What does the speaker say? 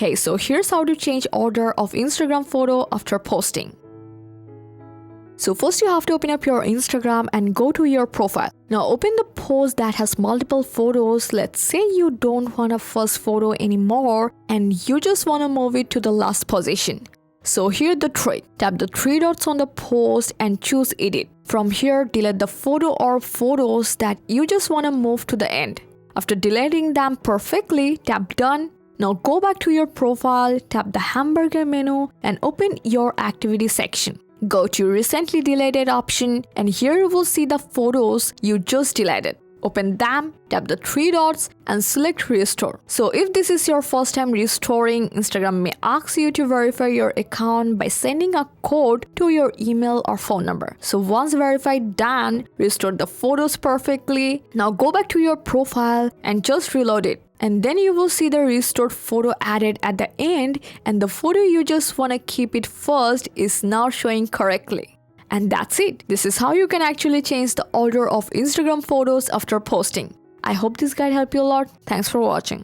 Hey, so here's how to change order of Instagram photo after posting. So first you have to open up your Instagram and go to your profile. Now open the post that has multiple photos. Let's say you don't want a first photo anymore and you just want to move it to the last position. So here the trick. Tap the three dots on the post and choose edit. From here, delete the photo or photos that you just want to move to the end. After deleting them perfectly, tap done. Now go back to your profile, tap the hamburger menu and open your activity section. Go to recently deleted option and here you will see the photos you just deleted. Open them, tap the three dots and select restore. So if this is your first time restoring, Instagram may ask you to verify your account by sending a code to your email or phone number. So once verified, done, restore the photos perfectly. Now go back to your profile and just reload it. And then you will see the restored photo added at the end and the photo you just want to keep it first is now showing correctly. And that's it. This is how you can actually change the order of Instagram photos after posting. I hope this guide helped you a lot. Thanks for watching.